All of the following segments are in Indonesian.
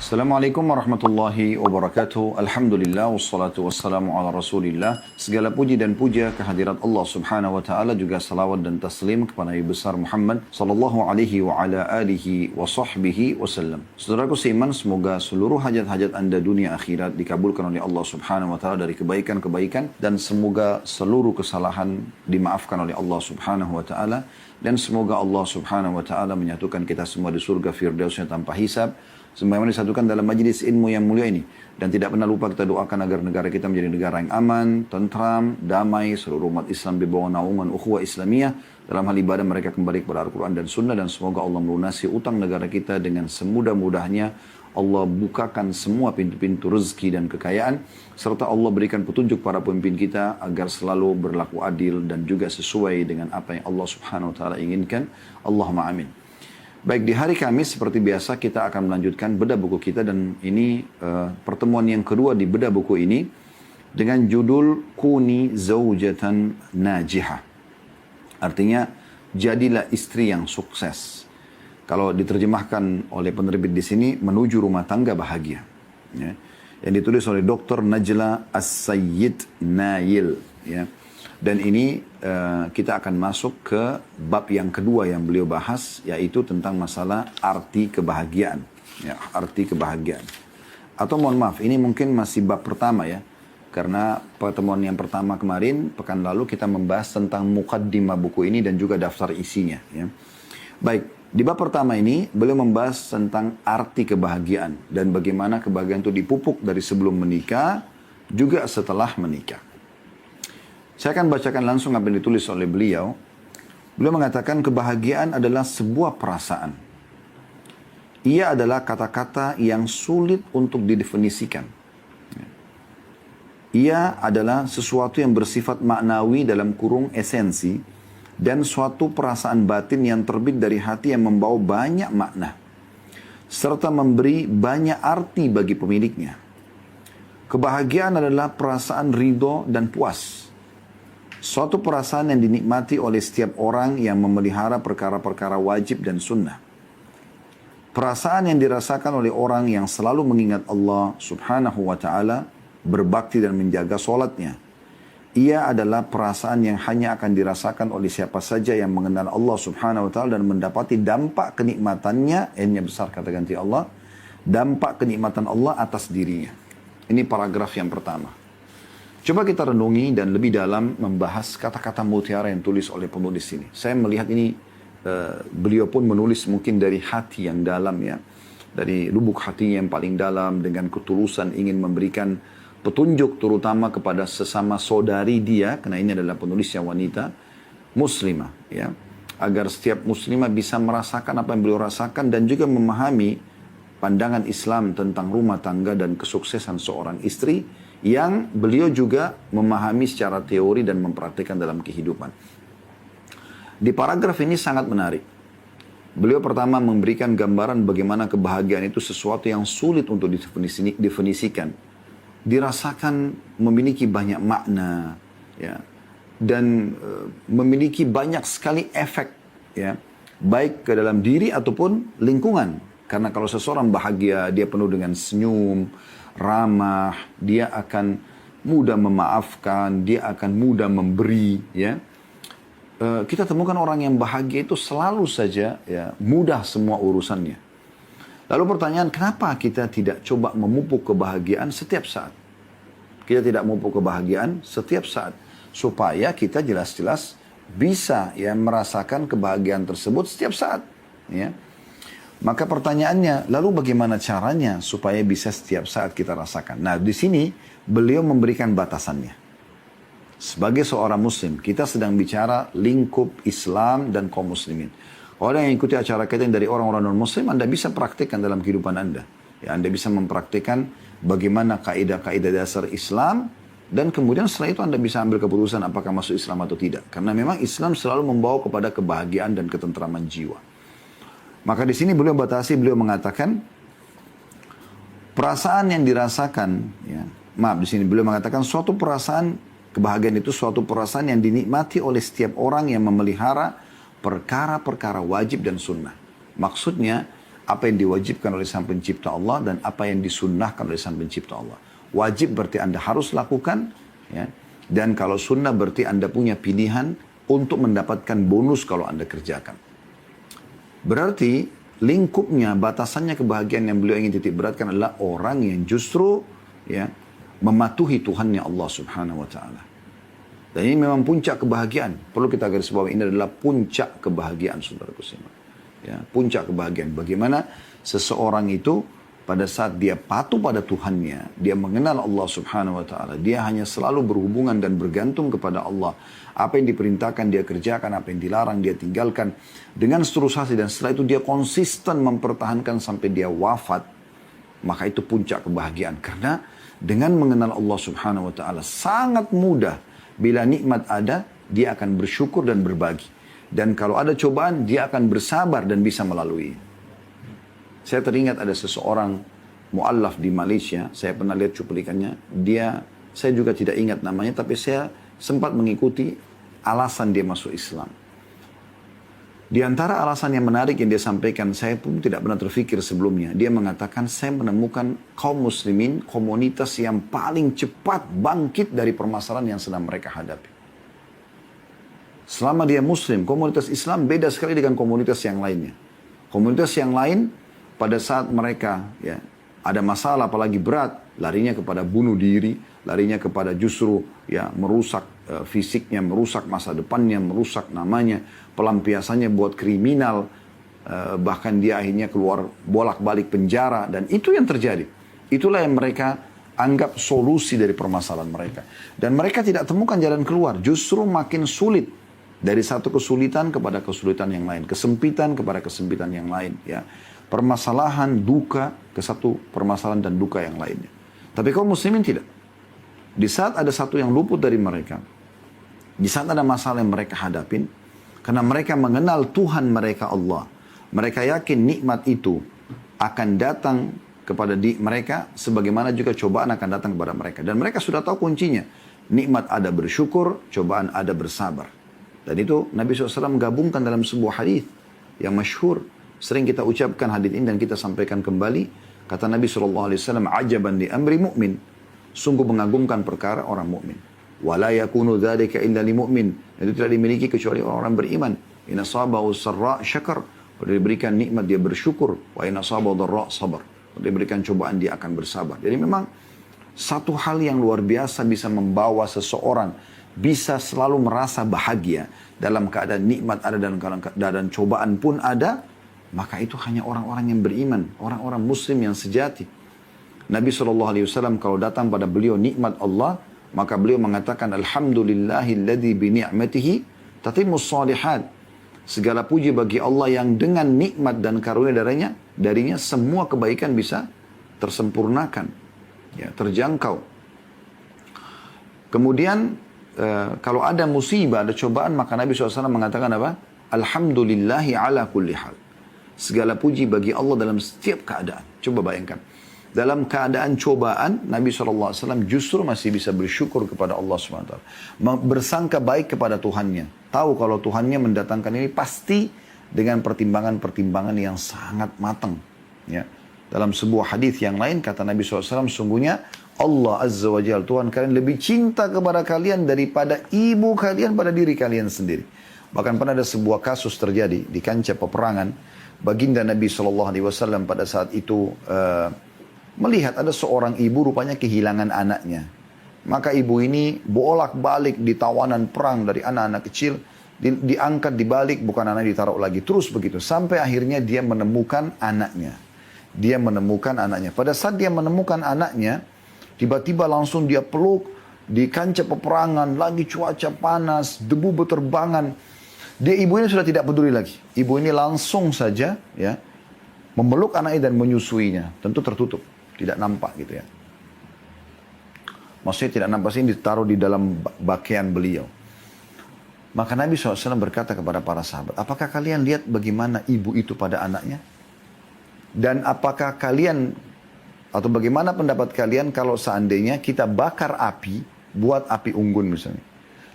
Assalamualaikum warahmatullahi wabarakatuh. Alhamdulillah wassalatu wassalamu ala Rasulillah. Segala puji dan puja kehadirat Allah Subhanahu wa taala, juga salawat dan taslim kepada Nabi besar Muhammad sallallahu alaihi wa ala alihi wa sahbihi wasallam. Saudaraku seiman, semoga seluruh hajat-hajat Anda dunia akhirat dikabulkan oleh Allah Subhanahu wa taala dari kebaikan-kebaikan, dan semoga seluruh kesalahan dimaafkan oleh Allah Subhanahu wa taala, dan semoga Allah Subhanahu wa taala menyatukan kita semua di surga firdausnya tanpa hisab, sebagaimana disatukan dalam majlis ilmu yang mulia ini. Dan tidak pernah lupa kita doakan agar negara kita menjadi negara yang aman, tentram, damai, seluruh umat Islam di bawah naungan ukhuwah Islamiyah. Dalam hal ibadah mereka kembali kepada Al-Quran dan Sunnah, dan semoga Allah melunasi utang negara kita dengan semudah-mudahnya. Allah bukakan semua pintu-pintu rezeki dan kekayaan, serta Allah berikan petunjuk para pemimpin kita agar selalu berlaku adil dan juga sesuai dengan apa yang Allah Subhanahu wa taala inginkan. Allahumma amin. Baik, di hari Kamis seperti biasa kita akan melanjutkan bedah buku kita, dan ini pertemuan yang kedua di bedah buku ini dengan judul Kuni Zaujatan Najihah. Artinya, jadilah istri yang sukses. Kalau diterjemahkan oleh penerbit di sini, menuju rumah tangga bahagia. Ya. Yang ditulis oleh Dr. Najla As-Sayyid Nail. Ya. Dan ini kita akan masuk ke bab yang kedua yang beliau bahas, yaitu tentang masalah arti kebahagiaan. Ya, arti kebahagiaan. Atau mohon maaf, ini mungkin masih bab pertama ya. Karena pertemuan yang pertama kemarin, pekan lalu kita membahas tentang muqaddimah buku ini dan juga daftar isinya. Ya. Baik, di bab pertama ini beliau membahas tentang arti kebahagiaan dan bagaimana kebahagiaan itu dipupuk dari sebelum menikah, juga setelah menikah. Saya akan bacakan langsung apa yang ditulis oleh beliau. Beliau mengatakan kebahagiaan adalah sebuah perasaan. Ia adalah kata-kata yang sulit untuk didefinisikan. Ia adalah sesuatu yang bersifat maknawi dalam kurung esensi, dan suatu perasaan batin yang terbit dari hati yang membawa banyak makna, serta memberi banyak arti bagi pemiliknya. Kebahagiaan adalah perasaan ridho dan puas. Suatu perasaan yang dinikmati oleh setiap orang yang memelihara perkara-perkara wajib dan sunnah. Perasaan yang dirasakan oleh orang yang selalu mengingat Allah Subhanahu wa ta'ala, berbakti dan menjaga solatnya. Ia adalah perasaan yang hanya akan dirasakan oleh siapa saja yang mengenal Allah Subhanahu wa ta'ala dan mendapati dampak kenikmatannya, N-nya besar kata ganti Allah, dampak kenikmatan Allah atas dirinya. Ini paragraf yang pertama. Coba kita renungi dan lebih dalam membahas kata-kata mutiara yang tulis oleh penulis ini. Saya melihat ini, beliau pun menulis mungkin dari hati yang dalam ya. Dari lubuk hatinya yang paling dalam, dengan ketulusan ingin memberikan petunjuk terutama kepada sesama saudari dia, karena ini adalah penulisnya wanita muslimah ya. Agar setiap muslimah bisa merasakan apa yang beliau rasakan dan juga memahami pandangan Islam tentang rumah tangga dan kesuksesan seorang istri, yang beliau juga memahami secara teori dan mempraktikkan dalam kehidupan. Di paragraf ini sangat menarik. Beliau pertama memberikan gambaran bagaimana kebahagiaan itu sesuatu yang sulit untuk didefinisikan. Dirasakan memiliki banyak makna, ya, dan memiliki banyak sekali efek, ya, baik ke dalam diri ataupun lingkungan. Karena kalau seseorang bahagia, dia penuh dengan senyum, ramah, dia akan mudah memaafkan, dia akan mudah memberi, ya. Kita temukan orang yang bahagia itu selalu saja ya mudah semua urusannya. Lalu pertanyaan, kenapa kita tidak coba memupuk kebahagiaan setiap saat? Kita tidak memupuk kebahagiaan setiap saat supaya kita jelas-jelas bisa ya merasakan kebahagiaan tersebut setiap saat, ya. Maka pertanyaannya, lalu bagaimana caranya supaya bisa setiap saat kita rasakan? Nah, di sini beliau memberikan batasannya. Sebagai seorang muslim, kita sedang bicara lingkup Islam dan kaum muslimin. Orang yang ikuti acara kita dari orang-orang non-muslim, Anda bisa praktikkan dalam kehidupan Anda. Ya, Anda bisa mempraktikkan bagaimana kaidah-kaidah dasar Islam, dan kemudian setelah itu Anda bisa ambil keputusan apakah masuk Islam atau tidak. Karena memang Islam selalu membawa kepada kebahagiaan dan ketentraman jiwa. Maka di sini beliau batasi, beliau mengatakan perasaan yang dirasakan, ya, maaf di sini beliau mengatakan suatu perasaan kebahagiaan itu suatu perasaan yang dinikmati oleh setiap orang yang memelihara perkara-perkara wajib dan sunnah. Maksudnya apa yang diwajibkan oleh Sang Pencipta Allah dan apa yang disunnahkan oleh Sang Pencipta Allah. Wajib berarti Anda harus lakukan, ya. Dan kalau sunnah berarti Anda punya pilihan untuk mendapatkan bonus kalau Anda kerjakan. Berarti lingkupnya, batasannya kebahagiaan yang beliau ingin titik beratkan adalah orang yang justru, ya, mematuhi Tuhannya Allah Subhanahu wa taala. Dan ini memang puncak kebahagiaan. Perlu kita garis bawahi, ini adalah puncak kebahagiaan, saudaraku semua. Ya, puncak kebahagiaan. Bagaimana seseorang itu pada saat dia patuh pada Tuhannya, dia mengenal Allah Subhanahu wa taala, dia hanya selalu berhubungan dan bergantung kepada Allah. Apa yang diperintahkan dia kerjakan, apa yang dilarang dia tinggalkan dengan seterusnya, dan setelah itu dia konsisten mempertahankan sampai dia wafat. Maka itu puncak kebahagiaan, karena dengan mengenal Allah Subhanahu wa taala sangat mudah, bila nikmat ada dia akan bersyukur dan berbagi. Dan kalau ada cobaan, dia akan bersabar dan bisa melalui. Saya teringat ada seseorang mu'allaf di Malaysia. Saya pernah lihat cuplikannya. Saya juga tidak ingat namanya, tapi saya sempat mengikuti alasan dia masuk Islam. Di antara alasan yang menarik yang dia sampaikan, saya pun tidak pernah terfikir sebelumnya. Dia mengatakan, saya menemukan kaum muslimin, komunitas yang paling cepat bangkit dari permasalahan yang sedang mereka hadapi. Selama dia muslim, komunitas Islam beda sekali dengan komunitas yang lainnya. Komunitas yang lain, pada saat mereka, ya, ada masalah apalagi berat, larinya kepada bunuh diri, larinya kepada justru, ya, merusak fisiknya, merusak masa depannya, merusak namanya, pelampiasannya buat kriminal, bahkan dia akhirnya keluar bolak-balik penjara, dan itu yang terjadi. Itulah yang mereka anggap solusi dari permasalahan mereka. Dan mereka tidak temukan jalan keluar, justru makin sulit. Dari satu kesulitan kepada kesulitan yang lain. Kesempitan kepada kesempitan yang lain. Ya. Permasalahan, duka ke satu permasalahan dan duka yang lainnya. Tapi kaum muslimin tidak. Di saat ada satu yang luput dari mereka. Di saat ada masalah yang mereka hadapin. Karena mereka mengenal Tuhan mereka Allah. Mereka yakin nikmat itu akan datang kepada mereka. Sebagaimana juga cobaan akan datang kepada mereka. Dan mereka sudah tahu kuncinya. Nikmat ada bersyukur, cobaan ada bersabar. Dan itu Nabi SAW gabungkan dalam sebuah hadis yang masyhur. Sering kita ucapkan hadis ini dan kita sampaikan kembali. Kata Nabi SAW, ajaban li amri mu'min. Sungguh mengagumkan perkara orang mukmin. Wala yakunu dzalika illa li mu'min. Itu tidak dimiliki kecuali orang beriman. In asabahu sarra syakar. Kalau diberikan nikmat dia bersyukur. Wa in asabahu dharra sabar. Kalau diberikan cobaan dia akan bersabar. Jadi memang satu hal yang luar biasa bisa membawa seseorang bisa selalu merasa bahagia dalam keadaan nikmat ada dan keadaan cobaan pun ada, maka itu hanya orang-orang yang beriman, orang-orang muslim yang sejati. Nabi SAW kalau datang pada beliau nikmat Allah, maka beliau mengatakan alhamdulillahilladzi bi ni'matihi tatimmus shalihat. Segala puji bagi Allah yang dengan nikmat dan karunia darinya semua kebaikan bisa tersempurnakan, ya, terjangkau. Kemudian kalau ada musibah, ada cobaan, maka Nabi SAW mengatakan apa? Alhamdulillahi ala kulli hal. Segala puji bagi Allah dalam setiap keadaan. Coba bayangkan. Dalam keadaan cobaan, Nabi SAW justru masih bisa bersyukur kepada Allah SWT. Bersangka baik kepada Tuhannya. Tahu kalau Tuhannya mendatangkan ini pasti dengan pertimbangan-pertimbangan yang sangat matang. Ya. Dalam sebuah hadis yang lain, kata Nabi SAW, sungguhnya Allah Azza wa Jalla, Tuhan kalian lebih cinta kepada kalian daripada ibu kalian pada diri kalian sendiri. Bahkan pernah ada sebuah kasus terjadi di kancah peperangan. Baginda Nabi SAW pada saat itu melihat ada seorang ibu rupanya kehilangan anaknya. Maka ibu ini bolak-balik di tawanan perang dari anak-anak kecil. Diangkat, dibalik, bukan anak ditaruh lagi. Terus begitu. Sampai akhirnya dia menemukan anaknya. Dia menemukan anaknya. Pada saat dia menemukan anaknya, tiba-tiba langsung dia peluk di kancah peperangan, lagi cuaca panas, debu berterbangan. Ibu ini sudah tidak peduli lagi. Ibu ini langsung saja, ya, memeluk anaknya dan menyusuinya. Tentu tertutup, tidak nampak gitu ya. Maksudnya tidak nampak, ini ditaruh di dalam pakaian beliau. Maka Nabi SAW berkata kepada para sahabat, apakah kalian lihat bagaimana ibu itu pada anaknya? Dan apakah kalian, atau bagaimana pendapat kalian kalau seandainya kita bakar api, buat api unggun misalnya.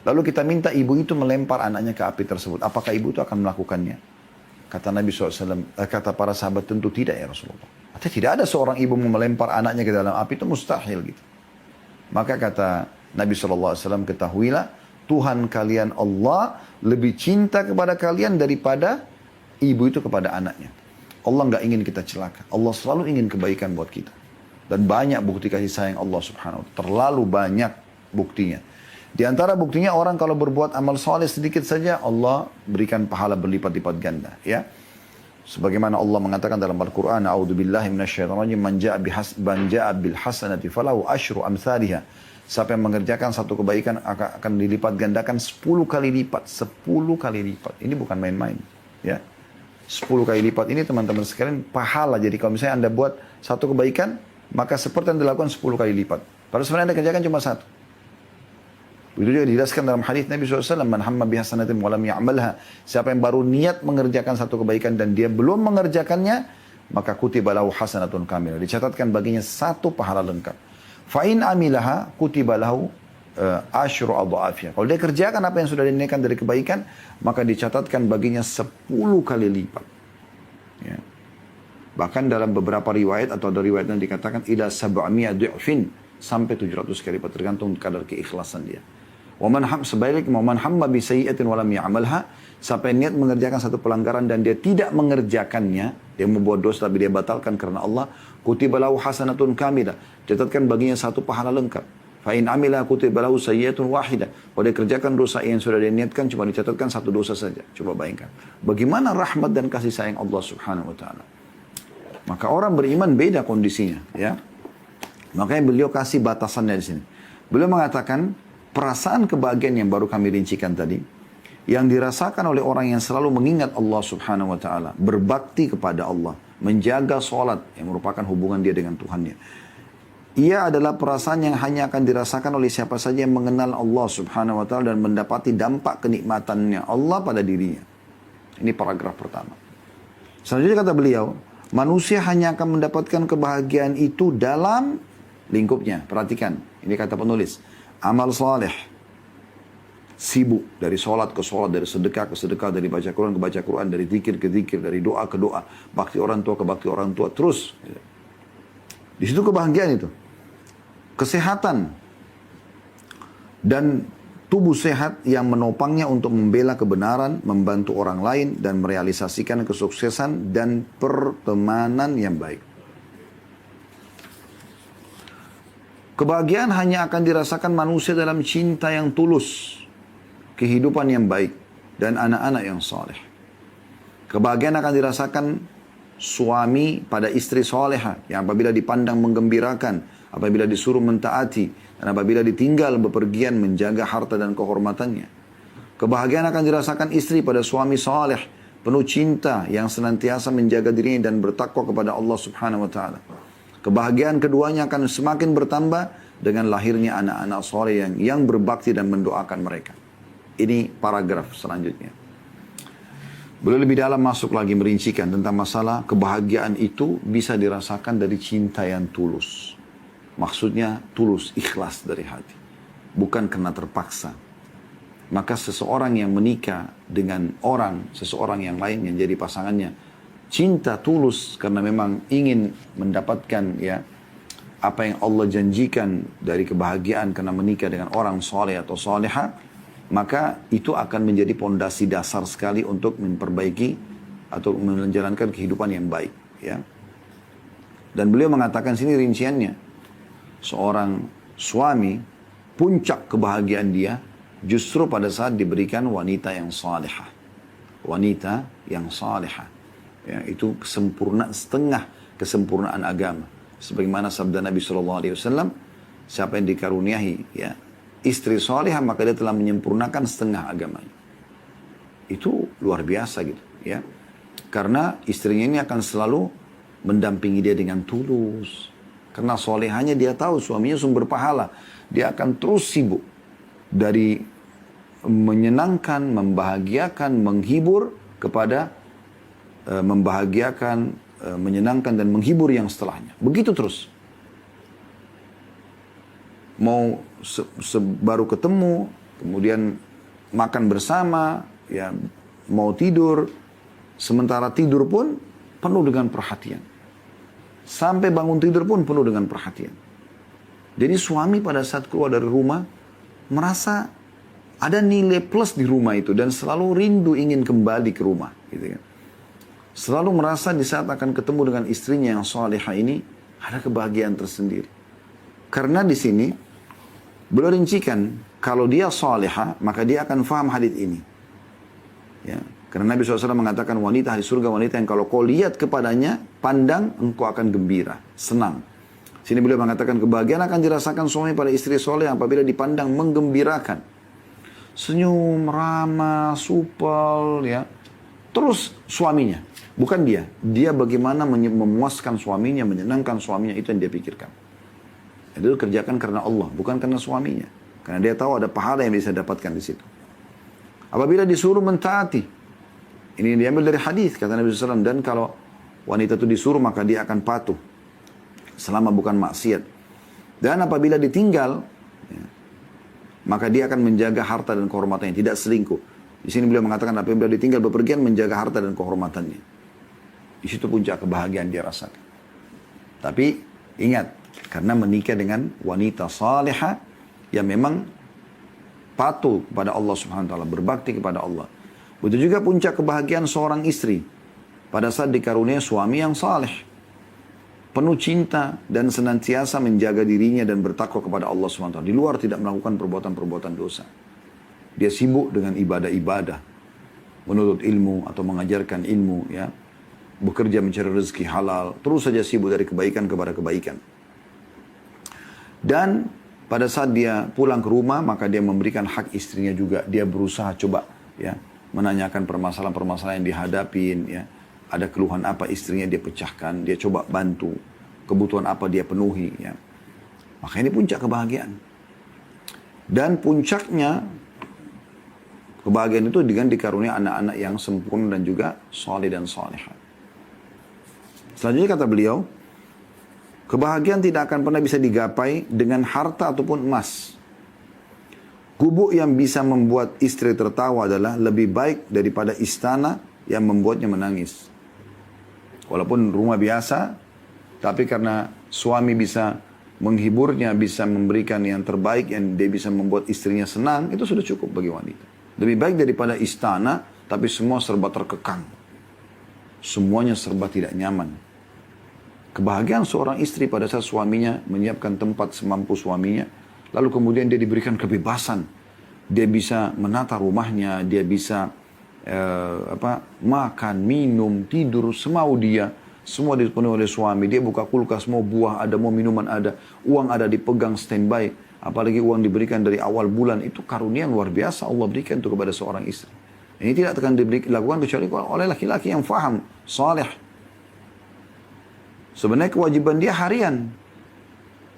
Lalu kita minta ibu itu melempar anaknya ke api tersebut. Apakah ibu itu akan melakukannya? Kata Nabi SAW, kata para sahabat, tentu tidak ya Rasulullah. Artinya tidak ada seorang ibu mau melempar anaknya ke dalam api, itu mustahil gitu. Maka kata Nabi SAW, ketahuilah Tuhan kalian Allah lebih cinta kepada kalian daripada ibu itu kepada anaknya. Allah nggak ingin kita celaka. Allah selalu ingin kebaikan buat kita. Dan banyak bukti kasih sayang Allah subhanahu wa ta'ala. Terlalu banyak buktinya. Di antara buktinya orang kalau berbuat amal soleh sedikit saja, Allah berikan pahala berlipat-lipat ganda. Ya, sebagaimana Allah mengatakan dalam Al-Quran, A'udzubillahi minasyaitonirrajim, man ja'a bil hasanati falahu asyru amsalihha. Siapa yang mengerjakan satu kebaikan akan dilipat gandakan 10 kali lipat. 10 kali lipat. Ini bukan main-main. Ya, 10 kali lipat ini teman-teman sekalian pahala. Jadi kalau misalnya Anda buat satu kebaikan, maka seperti yang dilakukan 10 kali lipat. Padahal sebenarnya Anda kerjakan cuma satu. Itu juga dijelaskan dalam hadis Nabi SAW, man hamma bihasanatin wa lam ya'malha. Siapa yang baru niat mengerjakan satu kebaikan dan dia belum mengerjakannya, maka kutiba lahu hasanatun kamilah. Dicatatkan baginya satu pahala lengkap. Fa in amilaha kutiba lahu asyru adha'afiyah. Kalau dia kerjakan apa yang sudah diniatkan dari kebaikan, maka dicatatkan baginya 10 kali lipat. Ya. Bahkan dalam beberapa riwayat atau ada riwayat yang dikatakan ila sab'amiyah du'fin, sampai 700 kali lipat, tergantung kadar keikhlasan dia. Sebaliknya, man hamma bi sayyi'atin wa lam ya'malha, siapa yang niat mengerjakan satu pelanggaran dan dia tidak mengerjakannya, dia membuat dosa tapi dia batalkan karena Allah, kutiba lahu hasanatun kamilah, catatkan baginya satu pahala lengkap. Fa in amila kutiba lahu sayyi'atun wahidah. Kalau dia kerjakan dosa yang sudah dia niatkan, cuma dicatatkan satu dosa saja. Coba bayangkan bagaimana rahmat dan kasih sayang Allah Subhanahu wa taala. Maka orang beriman beda kondisinya, ya. Makanya beliau kasih batasannya di sini. Beliau mengatakan perasaan kebahagiaan yang baru kami rincikan tadi, yang dirasakan oleh orang yang selalu mengingat Allah Subhanahu wa taala, berbakti kepada Allah, menjaga sholat yang merupakan hubungan dia dengan Tuhannya. Ia adalah perasaan yang hanya akan dirasakan oleh siapa saja yang mengenal Allah Subhanahu wa taala dan mendapati dampak kenikmatannya Allah pada dirinya. Ini paragraf pertama. Selanjutnya kata beliau, manusia hanya akan mendapatkan kebahagiaan itu dalam lingkupnya. Perhatikan, ini kata penulis. Amal saleh, sibuk dari sholat ke sholat, dari sedekah ke sedekah, dari baca Quran ke baca Quran, dari zikir ke zikir, dari doa ke doa, bakti orang tua ke bakti orang tua, terus. Di situ kebahagiaan itu. Kesehatan dan tubuh sehat yang menopangnya untuk membela kebenaran, membantu orang lain, dan merealisasikan kesuksesan dan pertemanan yang baik. Kebahagiaan hanya akan dirasakan manusia dalam cinta yang tulus, kehidupan yang baik, dan anak-anak yang saleh. Kebahagiaan akan dirasakan suami pada istri salehah yang apabila dipandang menggembirakan, apabila disuruh mentaati, dan apabila ditinggal bepergian menjaga harta dan kehormatannya. Kebahagiaan akan dirasakan istri pada suami saleh, penuh cinta yang senantiasa menjaga dirinya dan bertakwa kepada Allah Subhanahu wa taala. Kebahagiaan keduanya akan semakin bertambah dengan lahirnya anak-anak soleh yang berbakti dan mendoakan mereka. Ini paragraf selanjutnya. Beliau lebih dalam masuk lagi merincikan tentang masalah kebahagiaan itu bisa dirasakan dari cinta yang tulus. Maksudnya tulus, ikhlas dari hati. Bukan karena terpaksa. Maka seseorang yang menikah dengan seseorang yang lain yang jadi pasangannya, cinta tulus karena memang ingin mendapatkan ya apa yang Allah janjikan dari kebahagiaan karena menikah dengan orang soleh atau soleha, maka itu akan menjadi pondasi dasar sekali untuk memperbaiki atau menjalankan kehidupan yang baik, ya. Dan beliau mengatakan sini rinciannya, seorang suami puncak kebahagiaan dia justru pada saat diberikan wanita yang salihah, wanita yang salihah. Ya, itu setengah kesempurnaan agama. Sebagaimana sabda Nabi SAW, siapa yang dikaruniai ya istri salihah maka dia telah menyempurnakan setengah agamanya. Itu luar biasa gitu ya. Karena istrinya ini akan selalu mendampingi dia dengan tulus. Karena solehahnya dia tahu suaminya sumber pahala. Dia akan terus sibuk dari menyenangkan, membahagiakan, menghibur kepada membahagiakan, menyenangkan dan menghibur yang setelahnya. Begitu terus. Mau baru ketemu, kemudian makan bersama, ya mau tidur, Sementara tidur pun penuh dengan perhatian. Sampai bangun tidur pun penuh dengan perhatian. Jadi suami pada saat keluar dari rumah merasa ada nilai plus di rumah itu dan selalu rindu ingin kembali ke rumah, gitu kan. Selalu merasa di saat akan ketemu dengan istrinya yang salihah ini ada kebahagiaan tersendiri. Karena di sini beliau rincikan kalau dia salihah maka dia akan faham hadits ini. Ya, karena Nabi SAW mengatakan wanita di surga wanita yang kalau kau lihat kepadanya pandang engkau akan gembira, senang. Sini beliau mengatakan kebahagiaan akan dirasakan suami pada istri soleh apabila dipandang menggembirakan. Senyum, ramah, supel, ya. Terus suaminya, bukan dia. Dia bagaimana memuaskan suaminya, menyenangkan suaminya, itu yang dia pikirkan. Itu kerjakan karena Allah, bukan karena suaminya. Karena dia tahu ada pahala yang bisa dapatkan di situ. Apabila disuruh mentaati, ini diambil dari hadis kata Nabi SAW, dan kalau wanita itu disuruh maka dia akan patuh selama bukan maksiat. Dan apabila ditinggal, ya, maka dia akan menjaga harta dan kehormatannya, tidak selingkuh. Di sini beliau mengatakan apabila ditinggal bepergian menjaga harta dan kehormatannya. Di situ puncak kebahagiaan dia rasakan. Tapi ingat, karena menikah dengan wanita salihah yang memang patuh kepada Allah Subhanahu wa taala, berbakti kepada Allah. Begitu juga puncak kebahagiaan seorang istri pada saat dikaruniai suami yang saleh, penuh cinta dan senantiasa menjaga dirinya dan bertakwa kepada Allah Subhanahu wa taala. Di luar tidak melakukan perbuatan-perbuatan dosa. Dia sibuk dengan ibadah-ibadah, menuntut ilmu atau mengajarkan ilmu, ya, bekerja mencari rezeki halal, terus saja sibuk dari kebaikan kepada kebaikan. Dan pada saat dia pulang ke rumah, maka dia memberikan hak istrinya juga. Dia berusaha coba, ya, menanyakan permasalahan-permasalahan yang dihadapin, ya. Ada keluhan apa istrinya dia pecahkan, dia coba bantu. Kebutuhan apa dia penuhi, ya. Maka ini puncak kebahagiaan. Dan puncaknya kebahagiaan itu dengan dikarunia anak-anak yang sempurna dan juga saleh dan salihah. Selanjutnya kata beliau, kebahagiaan tidak akan pernah bisa digapai dengan harta ataupun emas. Gubuk yang bisa membuat istri tertawa adalah lebih baik daripada istana yang membuatnya menangis. Walaupun rumah biasa, tapi karena suami bisa menghiburnya, bisa memberikan yang terbaik, yang dia bisa membuat istrinya senang, itu sudah cukup bagi wanita. Lebih baik daripada istana, tapi semua serba terkekang. Semuanya serba tidak nyaman. Kebahagiaan seorang istri pada saat suaminya menyiapkan tempat semampu suaminya, lalu kemudian dia diberikan kebebasan. Dia bisa menata rumahnya, dia bisa makan, minum, tidur, semau dia. Semua dipenuhi oleh suami. Dia buka kulkas, mau buah ada, mau minuman ada. Uang ada dipegang standby. Apalagi uang diberikan dari awal bulan. Itu karunia luar biasa Allah berikan itu kepada seorang istri. Ini tidak akan dilakukan kecuali oleh laki-laki yang faham, saleh. Sebenarnya kewajiban dia harian.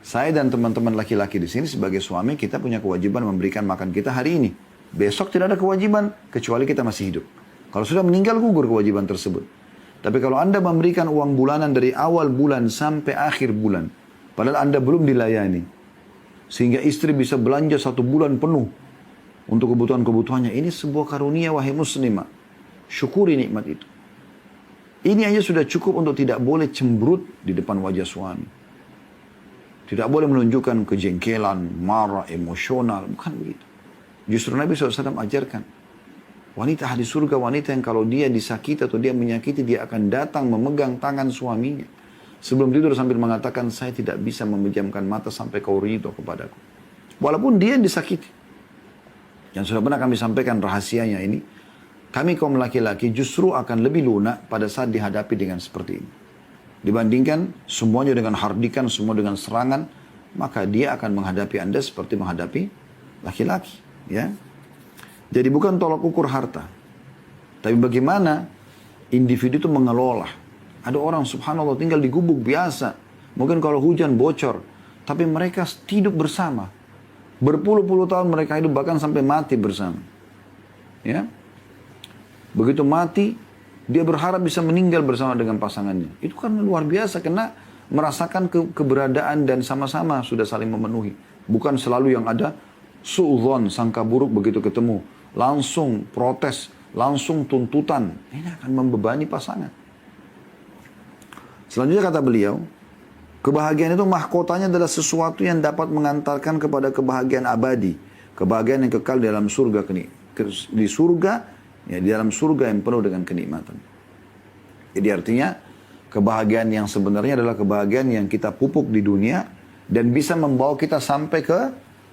Saya dan teman-teman laki-laki di sini sebagai suami kita punya kewajiban memberikan makan kita hari ini. Besok tidak ada kewajiban kecuali kita masih hidup. Kalau sudah meninggal gugur kewajiban tersebut. Tapi kalau Anda memberikan uang bulanan dari awal bulan sampai akhir bulan, padahal Anda belum dilayani, sehingga istri bisa belanja 1 bulan penuh untuk kebutuhan-kebutuhannya, ini sebuah karunia wahai muslimah. Syukuri nikmat itu. Ini aja sudah cukup untuk tidak boleh cemberut di depan wajah suami. Tidak boleh menunjukkan kejengkelan, marah, emosional. Bukan begitu. Justru Nabi SAW ajarkan. Wanita ahli surga, wanita yang kalau dia disakiti atau dia menyakiti, dia akan datang memegang tangan suaminya. Sebelum tidur sambil mengatakan, saya tidak bisa memejamkan mata sampai kau ridho kepadaku. Walaupun dia yang disakiti. Yang sudah pernah kami sampaikan rahasianya ini. Kami kaum laki-laki justru akan lebih lunak pada saat dihadapi dengan seperti ini. Dibandingkan semuanya dengan hardikan, semua dengan serangan, maka dia akan menghadapi Anda seperti menghadapi laki-laki. Ya. Jadi bukan tolak ukur harta. Tapi bagaimana individu itu mengelola. Ada orang subhanallah tinggal di gubuk biasa. Mungkin kalau hujan bocor. Tapi mereka hidup bersama. Berpuluh-puluh tahun mereka hidup bahkan sampai mati bersama. Ya. Begitu mati, dia berharap bisa meninggal bersama dengan pasangannya. Itu kan luar biasa karena merasakan keberadaan dan sama-sama sudah saling memenuhi. Bukan selalu yang ada su'udzon, sangka buruk begitu ketemu. Langsung protes, langsung tuntutan. Ini akan membebani pasangan. Selanjutnya kata beliau, kebahagiaan itu mahkotanya adalah sesuatu yang dapat mengantarkan kepada kebahagiaan abadi. Kebahagiaan yang kekal di dalam surga. Di surga, ya, di dalam surga yang penuh dengan kenikmatan. Jadi artinya, kebahagiaan yang sebenarnya adalah kebahagiaan yang kita pupuk di dunia dan bisa membawa kita sampai ke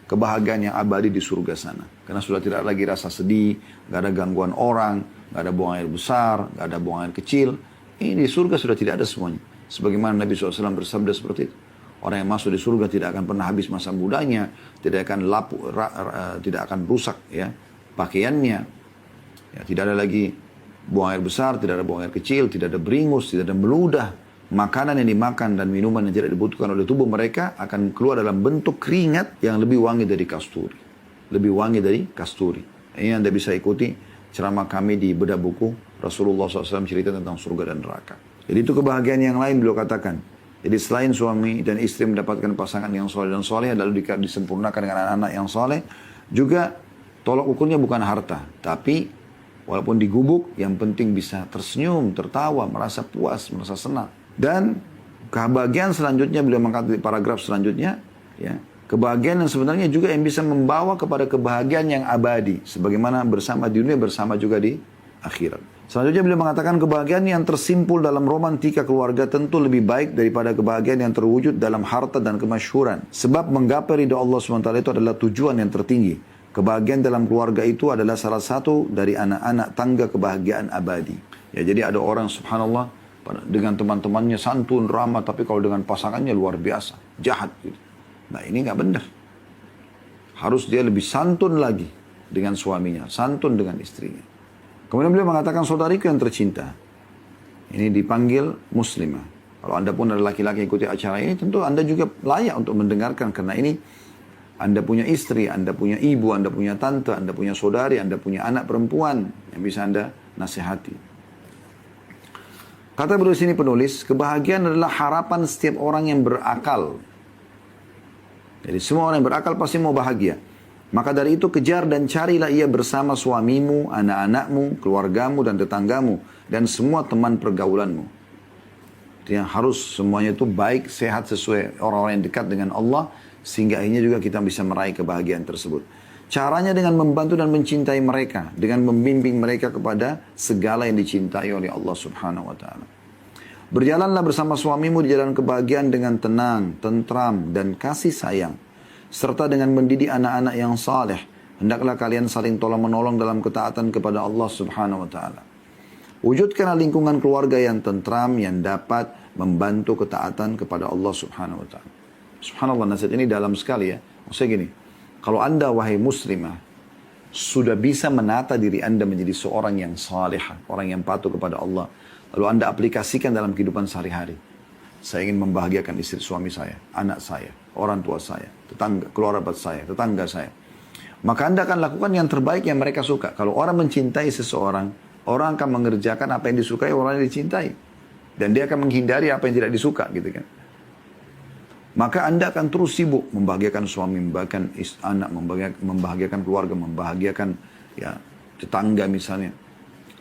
kebahagiaan yang abadi di surga sana. Karena sudah tidak lagi rasa sedih, gak ada gangguan orang, gak ada buang air besar, gak ada buang air kecil. Ini di surga sudah tidak ada semuanya. Sebagaimana Nabi SAW bersabda seperti itu. Orang yang masuk di surga tidak akan pernah habis masa mudanya, tidak akan tidak akan rusak ya pakaiannya. Ya, tidak ada lagi buang air besar, tidak ada buang air kecil, tidak ada beringus, tidak ada meludah. Makanan yang dimakan dan minuman yang tidak dibutuhkan oleh tubuh mereka akan keluar dalam bentuk keringat yang lebih wangi dari kasturi. Lebih wangi dari kasturi. Ini Anda bisa ikuti ceramah kami di bedah buku Rasulullah SAW cerita tentang surga dan neraka. Jadi itu kebahagiaan yang lain beliau katakan. Jadi selain suami dan istri mendapatkan pasangan yang soleh dan soleh, lalu disempurnakan dengan anak-anak yang soleh, juga tolak ukurnya bukan harta, tapi walaupun digubuk, yang penting bisa tersenyum, tertawa, merasa puas, merasa senang. Dan kebahagiaan selanjutnya, beliau mengatakan di paragraf selanjutnya, ya, kebahagiaan yang sebenarnya juga yang bisa membawa kepada kebahagiaan yang abadi. Sebagaimana bersama di dunia, bersama juga di akhirat. Selanjutnya beliau mengatakan kebahagiaan yang tersimpul dalam romantika keluarga tentu lebih baik daripada kebahagiaan yang terwujud dalam harta dan kemasyhuran. Sebab menggapai ridha Allah SWT itu adalah tujuan yang tertinggi. Kebahagiaan dalam keluarga itu adalah salah satu dari anak-anak tangga kebahagiaan abadi. Ya, jadi ada orang subhanallah dengan teman-temannya santun, ramah, tapi kalau dengan pasangannya luar biasa, jahat gitu. Nah ini nggak benar. Harus dia lebih santun lagi dengan suaminya, santun dengan istrinya. Kemudian beliau mengatakan saudariku yang tercinta. Ini dipanggil muslimah. Kalau Anda pun adalah laki-laki yang ikuti acara ini, tentu Anda juga layak untuk mendengarkan. Karena ini Anda punya istri, Anda punya ibu, Anda punya tante, Anda punya saudari, Anda punya anak perempuan yang bisa Anda nasihati. Kata beliau sini penulis, kebahagiaan adalah harapan setiap orang yang berakal. Jadi semua orang yang berakal pasti mau bahagia. Maka dari itu kejar dan carilah ia bersama suamimu, anak-anakmu, keluargamu dan tetanggamu. Dan semua teman pergaulanmu. Yang harus semuanya itu baik, sehat sesuai orang-orang yang dekat dengan Allah. Sehingga akhirnya juga kita bisa meraih kebahagiaan tersebut. Caranya dengan membantu dan mencintai mereka. Dengan membimbing mereka kepada segala yang dicintai oleh Allah subhanahu wa ta'ala. Berjalanlah bersama suamimu di jalan kebahagiaan dengan tenang, tentram, dan kasih sayang. Serta dengan mendidik anak-anak yang saleh. Hendaklah kalian saling tolong-menolong dalam ketaatan kepada Allah subhanahu wa ta'ala. Wujudkanlah lingkungan keluarga yang tentram, yang dapat membantu ketaatan kepada Allah subhanahu wa ta'ala. Subhanallah, nasihat ini dalam sekali ya. Maksudnya gini, kalau Anda wahai muslimah, sudah bisa menata diri Anda menjadi seorang yang salihah, orang yang patuh kepada Allah. Lalu Anda aplikasikan dalam kehidupan sehari-hari. Saya ingin membahagiakan istri suami saya, anak saya, orang tua saya, tetangga, keluarga saya, tetangga saya. Maka Anda akan lakukan yang terbaik yang mereka suka. Kalau orang mencintai seseorang, orang akan mengerjakan apa yang disukai orang yang dicintai. Dan dia akan menghindari apa yang tidak disuka gitu kan. Maka Anda akan terus sibuk membahagiakan suami, membahagiakan anak, membahagiakan keluarga, membahagiakan ya tetangga misalnya.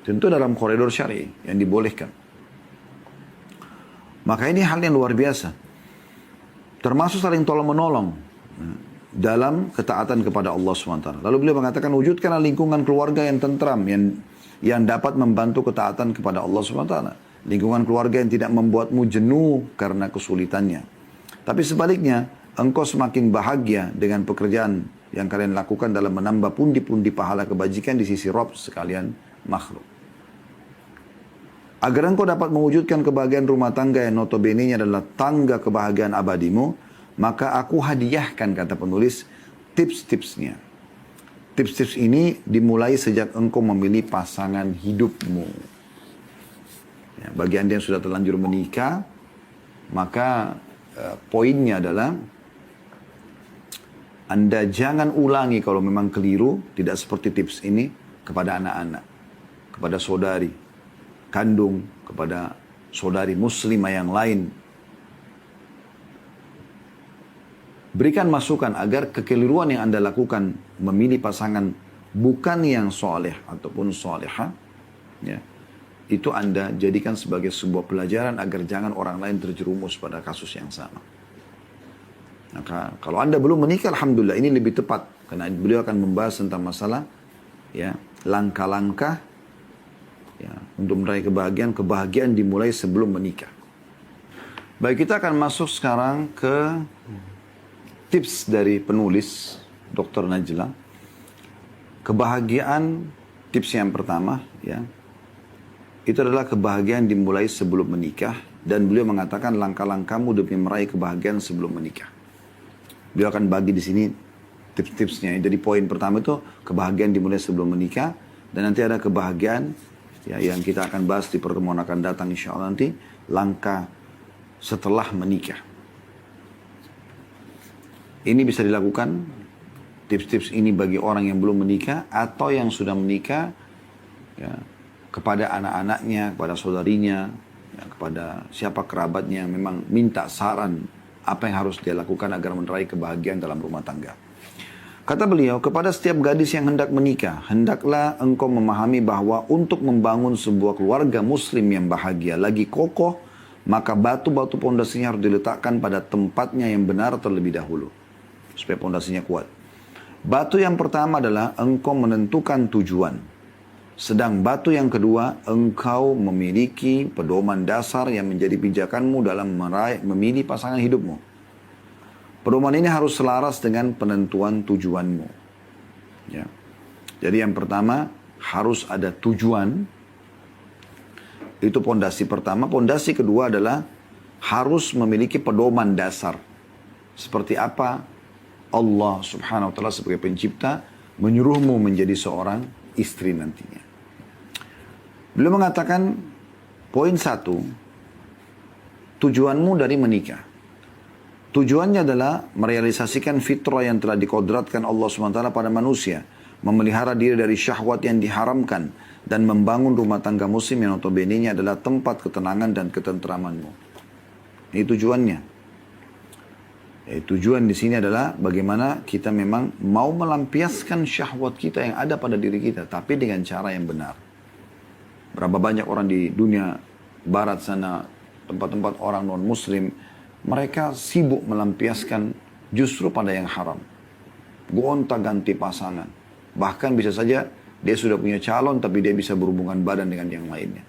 Tentu dalam koridor syar'i yang dibolehkan. Maka ini hal yang luar biasa. Termasuk saling tolong-menolong dalam ketaatan kepada Allah SWT. Lalu beliau mengatakan, wujudkanlah lingkungan keluarga yang tentram, yang dapat membantu ketaatan kepada Allah SWT. Lingkungan keluarga yang tidak membuatmu jenuh karena kesulitannya. Tapi sebaliknya, engkau semakin bahagia dengan pekerjaan yang kalian lakukan dalam menambah pundi-pundi pahala kebajikan di sisi Rabb sekalian makhluk. Agar engkau dapat mewujudkan kebahagiaan rumah tangga yang notabene-nya adalah tangga kebahagiaan abadimu, maka aku hadiahkan, kata penulis, tips-tipsnya. Tips-tips ini dimulai sejak engkau memilih pasangan hidupmu. Ya, bagi Anda yang sudah terlanjur menikah, maka poinnya adalah Anda jangan ulangi kalau memang keliru, tidak seperti tips ini, kepada anak-anak, kepada saudari kandung, kepada saudari muslimah yang lain. Berikan masukan agar kekeliruan yang Anda lakukan memilih pasangan bukan yang soleh ataupun soleha, ya, itu Anda jadikan sebagai sebuah pelajaran agar jangan orang lain terjerumus pada kasus yang sama. Maka kalau Anda belum menikah, alhamdulillah ini lebih tepat karena beliau akan membahas tentang masalah ya langkah-langkah ya untuk meraih kebahagiaan dimulai sebelum menikah. Baik, kita akan masuk sekarang ke tips dari penulis Dr. Najla. Kebahagiaan, tips yang pertama ya, itu adalah kebahagiaan dimulai sebelum menikah, dan beliau mengatakan langkah-langkahmu demi meraih kebahagiaan sebelum menikah. Beliau akan bagi di sini tips-tipsnya. Jadi poin pertama itu kebahagiaan dimulai sebelum menikah, dan nanti ada kebahagiaan ya yang kita akan bahas di pertemuan akan datang insya Allah nanti, langkah setelah menikah. Ini bisa dilakukan, tips-tips ini bagi orang yang belum menikah atau yang sudah menikah ya, kepada anak-anaknya, kepada saudarinya, ya, kepada siapa kerabatnya, memang minta saran apa yang harus dia lakukan agar meraih kebahagiaan dalam rumah tangga. Kata beliau, kepada setiap gadis yang hendak menikah, hendaklah engkau memahami bahwa untuk membangun sebuah keluarga muslim yang bahagia lagi kokoh, maka batu-batu pondasinya harus diletakkan pada tempatnya yang benar terlebih dahulu, supaya pondasinya kuat. Batu yang pertama adalah engkau menentukan tujuan. Sedang batu yang kedua, engkau memiliki pedoman dasar yang menjadi pijakanmu dalam memilih pasangan hidupmu. Pedoman ini harus selaras dengan penentuan tujuanmu. Ya. Jadi yang pertama, harus ada tujuan. Itu pondasi pertama. Pondasi kedua adalah harus memiliki pedoman dasar. Seperti apa Allah subhanahu wa ta'ala sebagai pencipta menyuruhmu menjadi seorang istri nantinya. Beliau mengatakan poin 1, tujuanmu dari menikah. Tujuannya adalah merealisasikan fitrah yang telah dikodratkan Allah SWT pada manusia, memelihara diri dari syahwat yang diharamkan, dan membangun rumah tangga muslim yang notabene-nya adalah tempat ketenangan dan ketenteramanmu. Ini tujuannya. Tujuan di sini adalah bagaimana kita memang mau melampiaskan syahwat kita yang ada pada diri kita, tapi dengan cara yang benar. Berapa banyak orang di dunia barat sana, tempat-tempat orang non-muslim, mereka sibuk melampiaskan justru pada yang haram. Gonta-ganti pasangan. Bahkan bisa saja dia sudah punya calon, tapi dia bisa berhubungan badan dengan yang lainnya.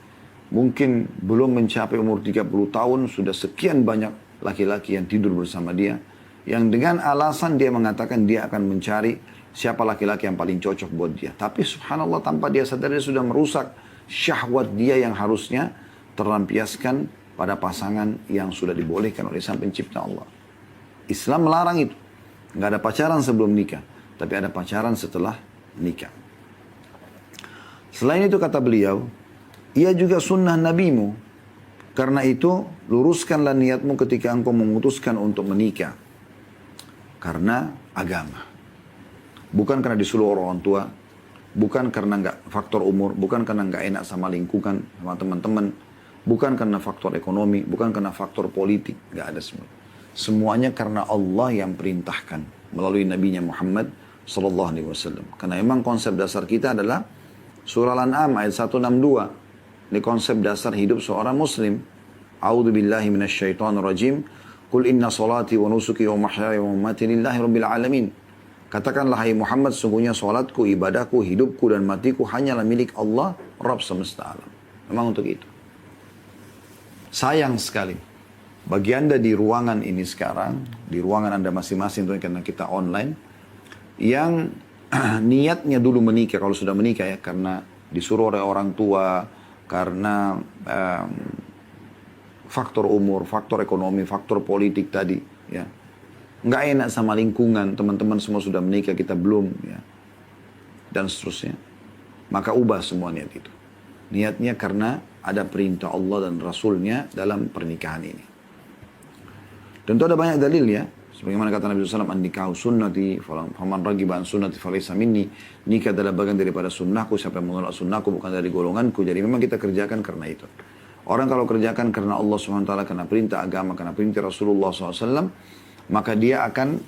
Mungkin belum mencapai umur 30 tahun, sudah sekian banyak laki-laki yang tidur bersama dia, yang dengan alasan dia mengatakan dia akan mencari siapa laki-laki yang paling cocok buat dia. Tapi subhanallah, tanpa dia sadar dia sudah merusak syahwat dia yang harusnya terlampiaskan pada pasangan yang sudah dibolehkan oleh Sang Pencipta Allah. Islam melarang itu. Nggak ada pacaran sebelum nikah, tapi ada pacaran setelah nikah. Selain itu kata beliau, ia juga sunnah nabimu. Karena itu, luruskanlah niatmu ketika engkau memutuskan untuk menikah. Karena agama. Bukan karena disuruh orang tua. Bukan karena faktor umur. Bukan karena nggak enak sama lingkungan, sama teman-teman. Bukan karena faktor ekonomi. Bukan karena faktor politik. Nggak ada semua. Semuanya karena Allah yang perintahkan. Melalui Nabi Muhammad SAW. Karena memang konsep dasar kita adalah surah Al-An'am ayat 162. Ini konsep dasar hidup seorang muslim. A'udzu billahi minasyaitonir rajim. Qul inna salati wa nusuki wa mahyaya wa mamati lillahi rabbil alamin. Katakanlah hai Muhammad, sungguhnya salatku, ibadahku, hidupku dan matiku hanyalah milik Allah, Rabb semesta alam. Memang untuk itu. Sayang sekali bagi Anda di ruangan ini sekarang, di ruangan Anda masing-masing karena kita online, yang niatnya dulu menikah, kalau sudah menikah ya, karena disuruh oleh orang tua, karena faktor umur, faktor ekonomi, faktor politik tadi, ya, nggak enak sama lingkungan, teman-teman semua sudah menikah, kita belum, ya, dan seterusnya. Maka ubah semua niat itu. Niatnya karena ada perintah Allah dan Rasulnya dalam pernikahan ini. Tentu ada banyak dalil ya. Sebagaimana kata Nabi SAW, an-nikahu sunnati, faman ragiba an sunnati falaysa minni. Nikah adalah bagian daripada sunnahku, siapa yang menolak sunnahku bukan dari golonganku. Jadi memang kita kerjakan karena itu. Orang kalau kerjakan karena Allah SWT, karena perintah agama, karena perintah Rasulullah SAW, maka dia akan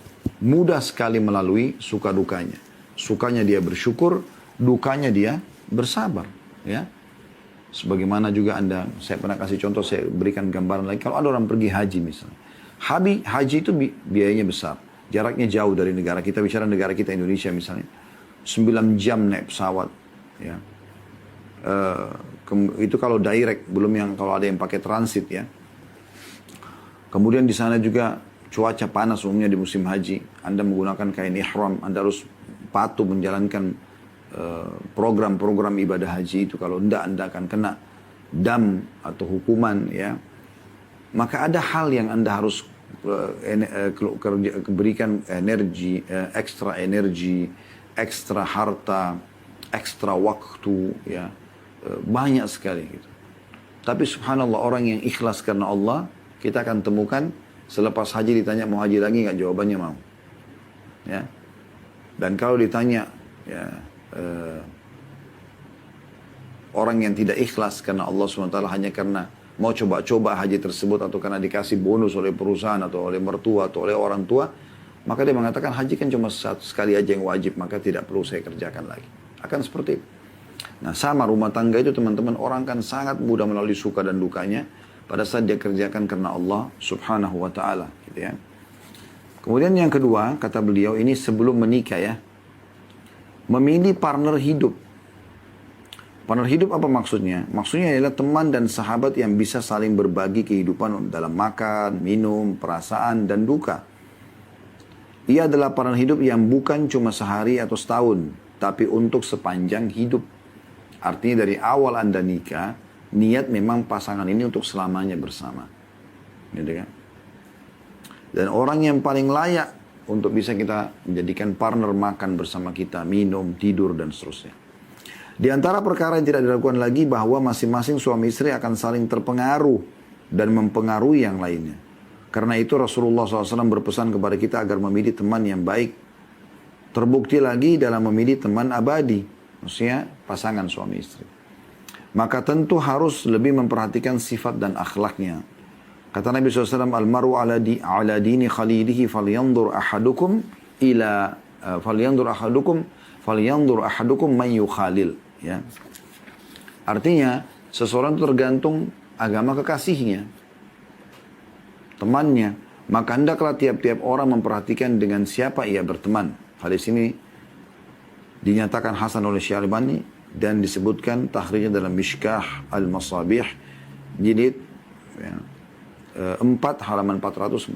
mudah sekali melalui suka dukanya. Sukanya dia bersyukur, dukanya dia bersabar. Ya, sebagaimana juga saya pernah kasih contoh, saya berikan gambaran lagi. Kalau ada orang pergi haji misalnya, haji itu biayanya besar, jaraknya jauh dari negara kita. Bicara negara kita Indonesia misalnya, 9 jam naik pesawat. Ya, itu kalau direct, belum yang kalau ada yang pakai transit ya. Kemudian di sana juga cuaca panas umumnya di musim haji. Anda menggunakan kain ihram, Anda harus patuh menjalankan program-program ibadah haji itu. Kalau tidak, Anda akan kena dam atau hukuman ya. Maka ada hal yang Anda harus berikan energi, ekstra harta, ekstra waktu ya. Banyak sekali gitu. Tapi subhanallah, orang yang ikhlas karena Allah, kita akan temukan selepas haji ditanya mau haji lagi nggak, jawabannya mau. Ya. Dan kalau ditanya ya, orang yang tidak ikhlas karena Allah SWT hanya karena mau coba-coba haji tersebut atau karena dikasih bonus oleh perusahaan atau oleh mertua atau oleh orang tua, maka dia mengatakan haji kan cuma sekali aja yang wajib, maka tidak perlu saya kerjakan lagi. Akan seperti itu. Nah, sama rumah tangga itu teman-teman, orang kan sangat mudah melalui suka dan dukanya pada saat dia kerjakan karena Allah Subhanahu wa taala gitu ya. Kemudian yang kedua, kata beliau ini sebelum menikah ya, memilih partner hidup. Partner hidup apa maksudnya? Maksudnya adalah teman dan sahabat yang bisa saling berbagi kehidupan dalam makan, minum, perasaan, dan duka. Ia adalah partner hidup yang bukan cuma sehari atau setahun, tapi untuk sepanjang hidup. Artinya dari awal Anda nikah, niat memang pasangan ini untuk selamanya bersama. Gitu kan? Dan orang yang paling layak untuk bisa kita menjadikan partner makan bersama kita, minum, tidur, dan seterusnya. Di antara perkara yang tidak dilakukan lagi bahwa masing-masing suami istri akan saling terpengaruh dan mempengaruhi yang lainnya. Karena itu Rasulullah SAW berpesan kepada kita agar memilih teman yang baik. Terbukti lagi dalam memilih teman abadi, maksudnya pasangan suami istri. Maka tentu harus lebih memperhatikan sifat dan akhlaknya. Kata Nabi SAW, Al-maru ala dini khalilihi falyandur ahadukum man yukhalil. Ya. Artinya, seseorang itu tergantung agama kekasihnya, temannya. Maka hendaklah tiap-tiap orang memperhatikan dengan siapa ia berteman. Hadis ini dinyatakan hasan oleh Syaribani dan disebutkan takhrijnya dalam Mishkah Al-Masabih jilid 4 halaman 442.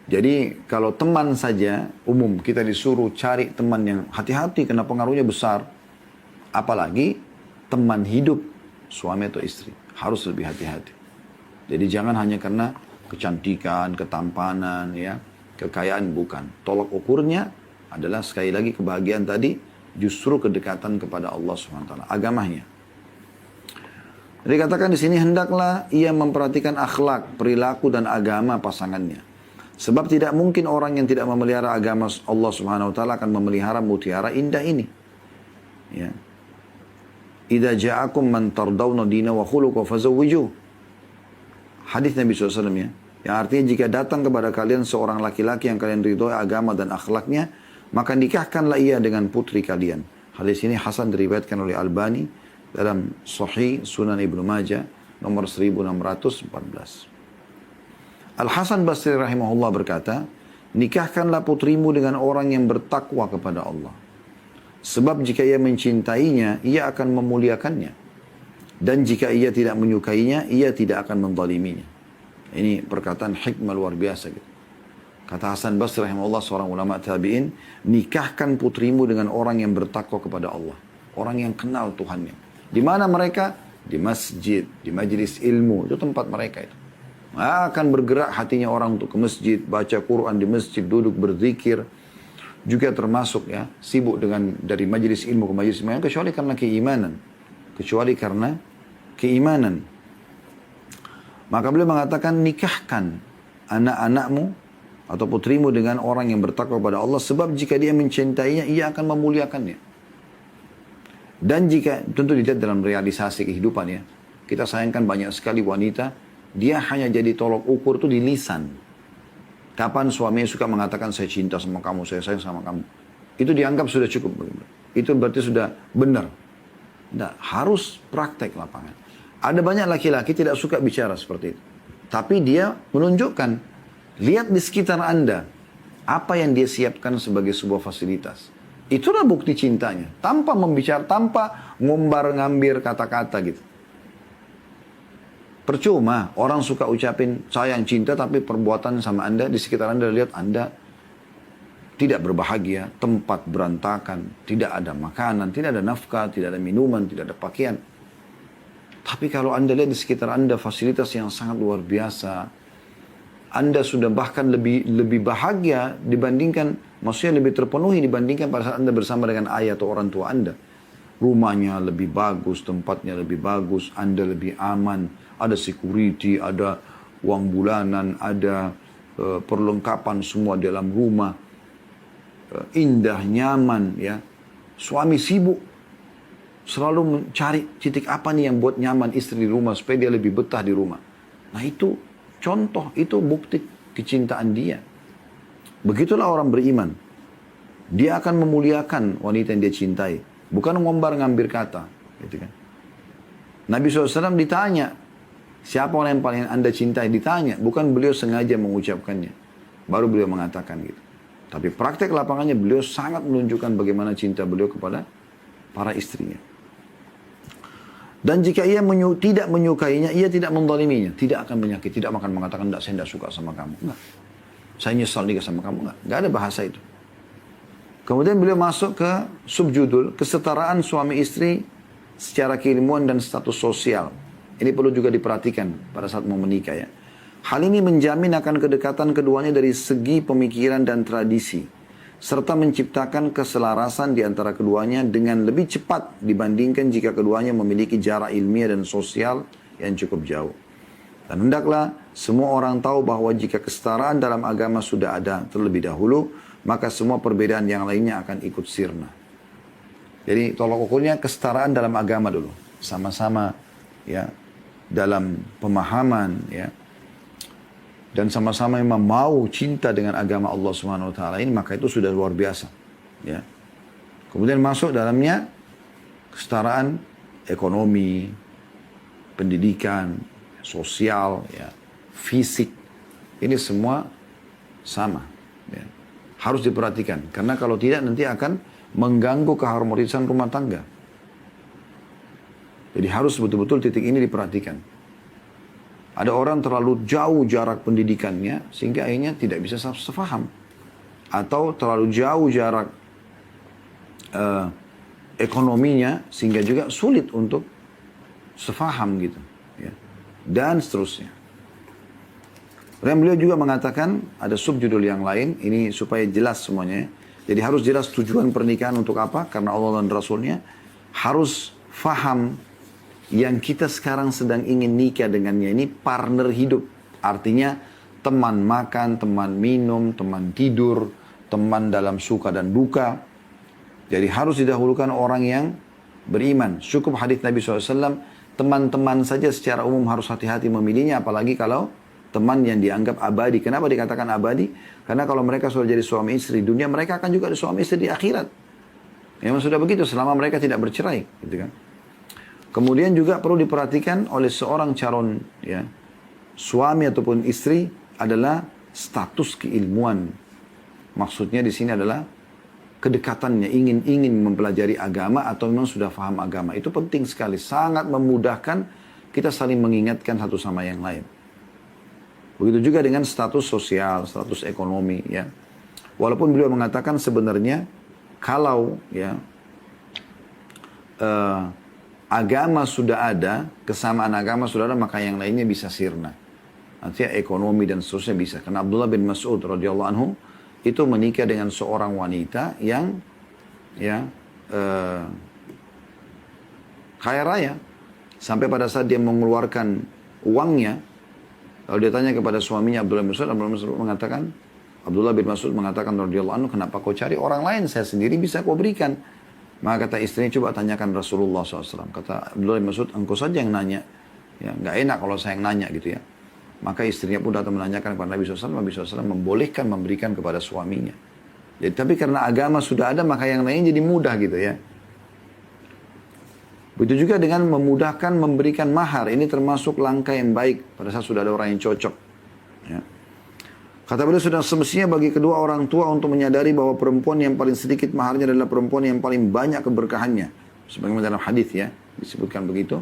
Jadi kalau teman saja umum kita disuruh cari teman yang hati-hati karena pengaruhnya besar, apalagi teman hidup suami atau istri, harus lebih hati-hati. Jadi jangan hanya karena kecantikan, ketampanan, ya, kekayaan, bukan. Tolak ukurnya adalah sekali lagi kebahagiaan tadi, justru kedekatan kepada Allah SWT, agamanya. Jadi katakan di sini hendaklah ia memperhatikan akhlak, perilaku dan agama pasangannya. Sebab tidak mungkin orang yang tidak memelihara agama Allah Subhanahu wa taala akan memelihara mutiara indah ini. Ya. Idza ja'akum man tardawna dina wa khuluqa fazawwiju. Hadis Nabi SAW ya. Yang artinya jika datang kepada kalian seorang laki-laki yang kalian ridhoi agama dan akhlaknya, maka nikahkanlah ia dengan putri kalian. Hadis ini hasan diriwayatkan oleh Albani dalam Sahih Sunan Ibnu Majah nomor 1614. Al-Hasan Basri rahimahullah berkata, nikahkanlah putrimu dengan orang yang bertakwa kepada Allah. Sebab jika ia mencintainya, ia akan memuliakannya. Dan jika ia tidak menyukainya, ia tidak akan menzaliminya. Ini perkataan hikmah luar biasa gitu. Kata Hasan Basri rahimahullah, seorang ulama tabi'in, nikahkan putrimu dengan orang yang bertakwa kepada Allah. Orang yang kenal Tuhannya. Di mana mereka? Di masjid, di majelis ilmu. Itu tempat mereka itu. Akan bergerak hatinya orang untuk ke masjid, baca Quran di masjid, duduk berzikir. Juga termasuk ya, sibuk dengan dari majelis ilmu ke majelis ilmu, kecuali karena keimanan. Kecuali karena keimanan. Maka beliau mengatakan, nikahkan anak-anakmu atau putrimu dengan orang yang bertakwa kepada Allah. Sebab jika dia mencintainya, ia akan memuliakannya. Dan jika, tentu dilihat dalam realisasi kehidupan ya. Kita sayangkan banyak sekali wanita, dia hanya jadi tolok ukur itu di lisan. Kapan suaminya suka mengatakan saya cinta sama kamu, saya sayang sama kamu. Itu dianggap sudah cukup. Itu berarti sudah benar. Nah, harus praktek lapangan. Ada banyak laki-laki tidak suka bicara seperti itu. Tapi dia menunjukkan, lihat di sekitar Anda, apa yang dia siapkan sebagai sebuah fasilitas. Itulah bukti cintanya. Tanpa membicara, tanpa ngombar-ngambir kata-kata gitu. Percuma, orang suka ucapin sayang cinta, tapi perbuatan sama Anda, di sekitar Anda lihat Anda tidak berbahagia, tempat berantakan, tidak ada makanan, tidak ada nafkah, tidak ada minuman, tidak ada pakaian. Tapi kalau Anda lihat di sekitar Anda fasilitas yang sangat luar biasa, Anda sudah bahkan lebih bahagia dibandingkan, maksudnya lebih terpenuhi dibandingkan pada saat Anda bersama dengan ayah atau orang tua Anda. Rumahnya lebih bagus, tempatnya lebih bagus, Anda lebih aman, ada security, ada uang bulanan, ada perlengkapan semua dalam rumah, indah, nyaman, ya. Suami sibuk selalu mencari titik apa nih yang buat nyaman istri di rumah supaya dia lebih betah di rumah. Nah itu contoh, itu bukti kecintaan dia. Begitulah orang beriman. Dia akan memuliakan wanita yang dia cintai, bukan ngombar-ngambir kata, gitu kan. Nabi SAW ditanya, siapa orang yang paling Anda cintai? Ditanya, bukan beliau sengaja mengucapkannya, baru beliau mengatakan gitu. Tapi praktek lapangannya beliau sangat menunjukkan bagaimana cinta beliau kepada para istrinya. Dan jika ia tidak menyukainya, ia tidak mendoliminya, tidak akan menyakiti, tidak akan mengatakan, enggak, saya tidak suka sama kamu. Enggak. Saya nyesal nikah sama kamu. Enggak ada bahasa itu. Kemudian beliau masuk ke subjudul, kesetaraan suami istri secara keilmuan dan status sosial. Ini perlu juga diperhatikan pada saat mau menikah ya. Hal ini menjamin akan kedekatan keduanya dari segi pemikiran dan tradisi, serta menciptakan keselarasan di antara keduanya dengan lebih cepat dibandingkan jika keduanya memiliki jarak ilmiah dan sosial yang cukup jauh. Dan hendaklah semua orang tahu bahwa jika kesetaraan dalam agama sudah ada terlebih dahulu, maka semua perbedaan yang lainnya akan ikut sirna. Jadi tolak ukurnya kesetaraan dalam agama dulu, sama-sama ya dalam pemahaman ya, dan sama-sama memang mau cinta dengan agama Allah Subhanahu wa taala ini, maka itu sudah luar biasa ya. Kemudian masuk dalamnya kesetaraan ekonomi, pendidikan, sosial ya, fisik. Ini semua sama ya. Harus diperhatikan karena kalau tidak nanti akan mengganggu keharmonisan rumah tangga. Jadi harus betul-betul titik ini diperhatikan. Ada orang terlalu jauh jarak pendidikannya sehingga akhirnya tidak bisa sefaham. Atau terlalu jauh jarak ekonominya sehingga juga sulit untuk sefaham gitu. Ya. Dan seterusnya. Dan beliau juga mengatakan ada subjudul yang lain, ini supaya jelas semuanya. Jadi harus jelas tujuan pernikahan untuk apa, karena Allah dan Rasulnya. Harus faham yang kita sekarang sedang ingin nikah dengannya ini partner hidup. Artinya teman makan, teman minum, teman tidur, teman dalam suka dan duka. Jadi harus didahulukan orang yang beriman. Cukup hadis Nabi SAW, teman-teman saja secara umum harus hati-hati memilihnya, apalagi kalau teman yang dianggap abadi. Kenapa dikatakan abadi? Karena kalau mereka sudah jadi suami istri di dunia, mereka akan juga ada suami istri di akhirat. Memang sudah begitu selama mereka tidak bercerai, gitu kan. Kemudian juga perlu diperhatikan oleh seorang calon ya, suami ataupun istri adalah status keilmuan. Maksudnya di sini adalah kedekatannya, ingin mempelajari agama atau memang sudah paham agama. Itu penting sekali, sangat memudahkan kita saling mengingatkan satu sama yang lain. Begitu juga dengan status sosial, status ekonomi ya. Walaupun beliau mengatakan sebenarnya kalau ya agama sudah ada, kesamaan agama sudah ada, maka yang lainnya bisa sirna. Artinya ekonomi dan seterusnya bisa. Karena Abdullah bin Mas'ud radhiyallahu anhu itu menikah dengan seorang wanita yang ya kaya raya. Sampai pada saat dia mengeluarkan uangnya, lalu dia tanya kepada suaminya Abdullah bin Mas'ud mengatakan radhiyallahu anhu, kenapa kau cari orang lain? Saya sendiri bisa kau berikan. Maka kata istrinya, coba tanyakan Rasulullah SAW. Kata Abdullah bin Mas'ud, engkau saja yang nanya. Ya, nggak enak kalau saya yang nanya gitu ya. Maka istrinya pun datang menanyakan kepada Nabi SAW. Nabi SAW membolehkan memberikan kepada suaminya. Jadi, tapi karena agama sudah ada, maka yang lain jadi mudah gitu ya. Begitu juga dengan memudahkan memberikan mahar. Ini termasuk langkah yang baik pada saat sudah ada orang yang cocok. Ya. Kata beliau, sudah semestinya bagi kedua orang tua untuk menyadari bahwa perempuan yang paling sedikit maharnya adalah perempuan yang paling banyak keberkahannya. Sebagaimana dalam hadis ya, disebutkan begitu.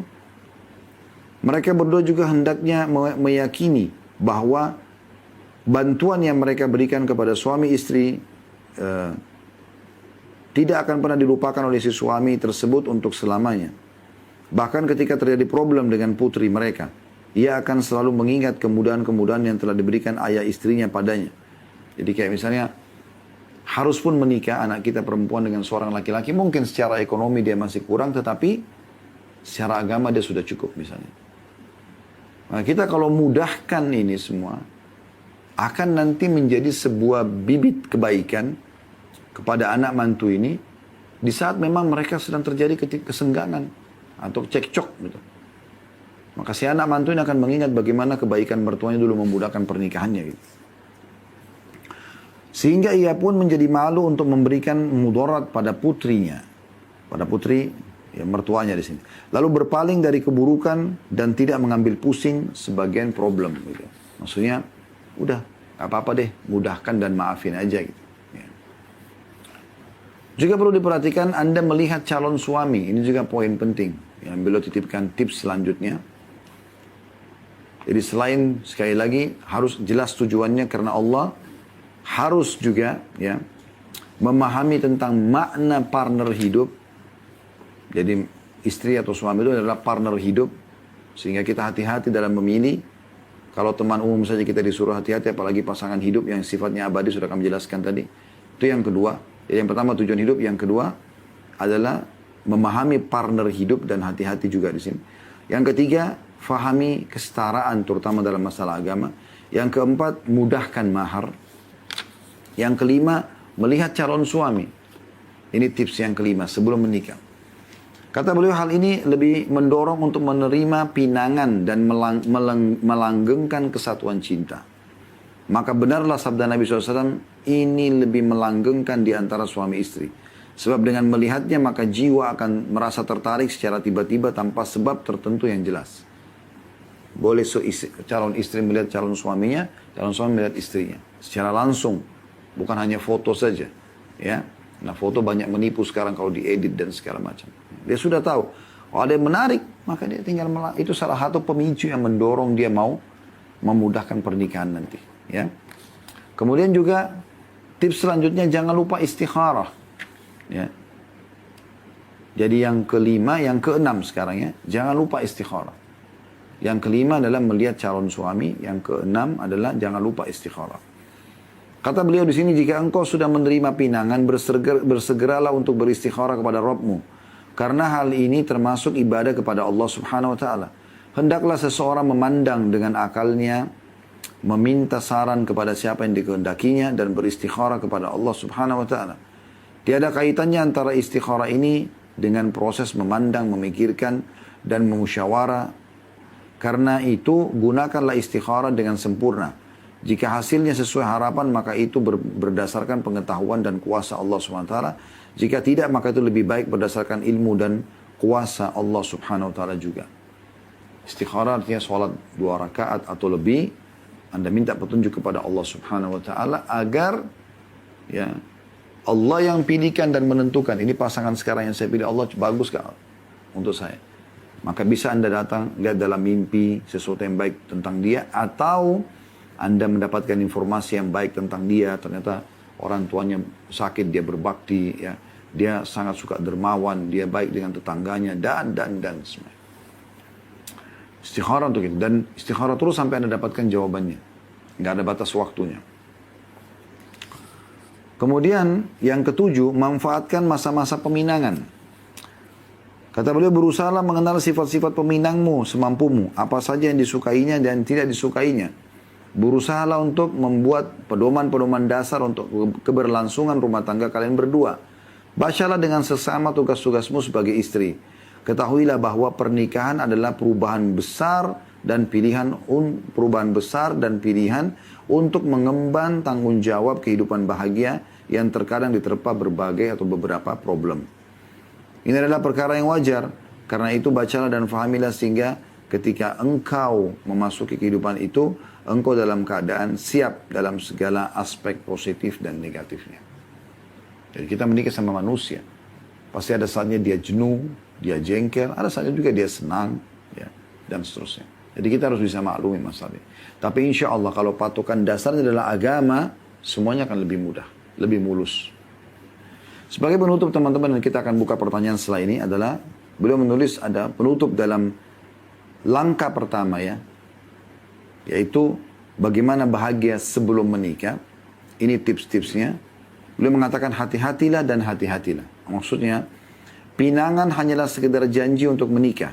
Mereka berdua juga hendaknya meyakini bahwa bantuan yang mereka berikan kepada suami istri tidak akan pernah dilupakan oleh si suami tersebut untuk selamanya. Bahkan ketika terjadi problem dengan putri mereka, ia akan selalu mengingat kemudahan-kemudahan yang telah diberikan ayah istrinya padanya. Jadi kayak misalnya, harus pun menikah anak kita perempuan dengan seorang laki-laki, mungkin secara ekonomi dia masih kurang, tetapi secara agama dia sudah cukup misalnya. Nah, kita kalau mudahkan ini semua, akan nanti menjadi sebuah bibit kebaikan kepada anak mantu ini, di saat memang mereka sedang terjadi kesenggangan atau cekcok gitu. Maka si anak mantu ini akan mengingat bagaimana kebaikan mertuanya dulu memudahkan pernikahannya gitu. Sehingga ia pun menjadi malu untuk memberikan mudarat pada putrinya. Pada putri ya, mertuanya di sini. Lalu berpaling dari keburukan dan tidak mengambil pusing sebagian problem gitu. Maksudnya udah gak apa-apa deh, mudahkan dan maafin aja gitu. Ya. Juga perlu diperhatikan Anda melihat calon suami. Ini juga poin penting yang beliau titipkan tips selanjutnya. Jadi selain sekali lagi harus jelas tujuannya karena Allah, harus juga ya memahami tentang makna partner hidup. Jadi istri atau suami itu adalah partner hidup, sehingga kita hati-hati dalam memilih. Kalau teman umum saja kita disuruh hati-hati, apalagi pasangan hidup yang sifatnya abadi, sudah kami jelaskan tadi. Itu yang kedua. Jadi yang pertama tujuan hidup, yang kedua adalah memahami partner hidup dan hati-hati juga di sini. Yang ketiga, fahami kesetaraan terutama dalam masalah agama. Yang keempat, mudahkan mahar. Yang kelima, melihat calon suami. Ini tips yang kelima sebelum menikah. Kata beliau, hal ini lebih mendorong untuk menerima pinangan dan melanggengkan kesatuan cinta. Maka benarlah sabda Nabi SAW, ini lebih melanggengkan di antara suami istri. Sebab dengan melihatnya maka jiwa akan merasa tertarik secara tiba-tiba tanpa sebab tertentu yang jelas. Boleh calon istri melihat calon suaminya, calon suami melihat istrinya. Secara langsung, bukan hanya foto saja. Ya, nah foto banyak menipu sekarang kalau diedit dan segala macam. Dia sudah tahu, kalau ada yang menarik, maka dia tinggal itu salah satu pemicu yang mendorong dia mau memudahkan pernikahan nanti. Ya. Kemudian juga tips selanjutnya, jangan lupa istikharah. Ya. Jadi yang kelima, yang keenam sekarang ya, jangan lupa istikharah. Yang kelima adalah melihat calon suami, yang keenam adalah jangan lupa istikharah. Kata beliau di sini, jika engkau sudah menerima pinangan, bersegeralah untuk beristikharah kepada Rabbmu. Karena hal ini termasuk ibadah kepada Allah Subhanahu wa taala. Hendaklah seseorang memandang dengan akalnya, meminta saran kepada siapa yang dikehendakinya dan beristikharah kepada Allah Subhanahu wa taala. Tiada kaitannya antara istikharah ini dengan proses memandang, memikirkan, dan memusyawarah. Karena itu, gunakanlah istikharah dengan sempurna. Jika hasilnya sesuai harapan, maka itu berdasarkan pengetahuan dan kuasa Allah SWT. Jika tidak, maka itu lebih baik berdasarkan ilmu dan kuasa Allah Subhanahu wa taala juga. Istikharah artinya sholat 2 rakaat atau lebih. Anda minta petunjuk kepada Allah Subhanahu wa taala agar ya Allah yang pilihkan dan menentukan, ini pasangan sekarang yang saya pilih, Allah bagus gak untuk saya. Maka bisa Anda datang, lihat dalam mimpi sesuatu yang baik tentang dia, atau Anda mendapatkan informasi yang baik tentang dia, ternyata orang tuanya sakit, dia berbakti, ya, dia sangat suka dermawan, dia baik dengan tetangganya, dan semua. Istikharah untuk itu, dan istikharah terus sampai Anda dapatkan jawabannya. Nggak ada batas waktunya. Kemudian yang ketujuh, manfaatkan masa-masa peminangan. Kata beliau, berusahalah mengenal sifat-sifat peminangmu semampumu, apa saja yang disukainya dan tidak disukainya. Berusahalah untuk membuat pedoman-pedoman dasar untuk keberlangsungan rumah tangga kalian berdua. Bacalah dengan sesama tugas-tugasmu sebagai istri. Ketahuilah bahwa pernikahan adalah perubahan besar dan pilihan perubahan besar dan pilihan untuk mengemban tanggung jawab kehidupan bahagia yang terkadang diterpa berbagai atau beberapa problem. Ini adalah perkara yang wajar. Karena itu bacalah dan fahamilah sehingga ketika engkau memasuki kehidupan itu, engkau dalam keadaan siap dalam segala aspek positif dan negatifnya. Jadi kita menikah sama manusia. Pasti ada saatnya dia jenuh, dia jengkel, ada saatnya juga dia senang, ya, dan seterusnya. Jadi kita harus bisa maklumi masalah ini. Tapi insya Allah kalau patokan dasarnya adalah agama, semuanya akan lebih mudah, lebih mulus. Sebagai penutup teman-teman, dan kita akan buka pertanyaan setelah ini adalah, beliau menulis ada penutup dalam langkah pertama ya, yaitu bagaimana bahagia sebelum menikah. Ini tips-tipsnya. Beliau mengatakan hati-hatilah dan hati-hatilah. Maksudnya, pinangan hanyalah sekedar janji untuk menikah.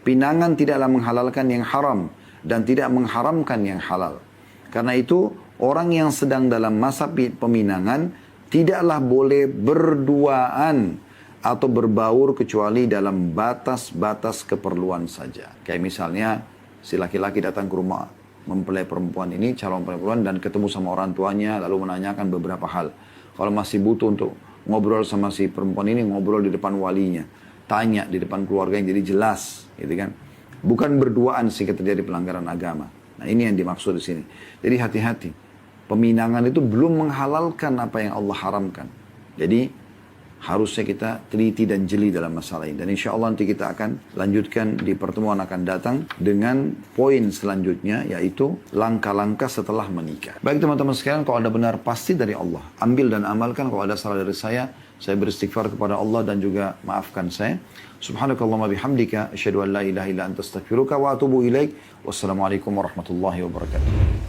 Pinangan tidaklah menghalalkan yang haram dan tidak mengharamkan yang halal. Karena itu, orang yang sedang dalam masa peminangan tidaklah boleh berduaan atau berbaur kecuali dalam batas-batas keperluan saja. Kayak misalnya si laki-laki datang ke rumah mempelai perempuan ini, calon perempuan, dan ketemu sama orang tuanya lalu menanyakan beberapa hal. Kalau masih butuh untuk ngobrol sama si perempuan ini, ngobrol di depan walinya, tanya di depan keluarga yang jadi jelas, gitu kan. Bukan berduaan sehingga terjadi pelanggaran agama. Nah, ini yang dimaksud di sini. Jadi hati-hati. Peminangan itu belum menghalalkan apa yang Allah haramkan. Jadi harusnya kita teliti dan jeli dalam masalah ini. Dan insya Allah nanti kita akan lanjutkan di pertemuan akan datang dengan poin selanjutnya, yaitu langkah-langkah setelah menikah. Baik teman-teman sekalian, kalau ada benar pasti dari Allah. Ambil dan amalkan. Kalau ada salah dari saya beristighfar kepada Allah dan juga maafkan saya. Subhanakallahumma bihamdika, asyhadu an la ilaha illa anta astaghfiruka wa atubu ilaik. Wassalamualaikum warahmatullahi wabarakatuh.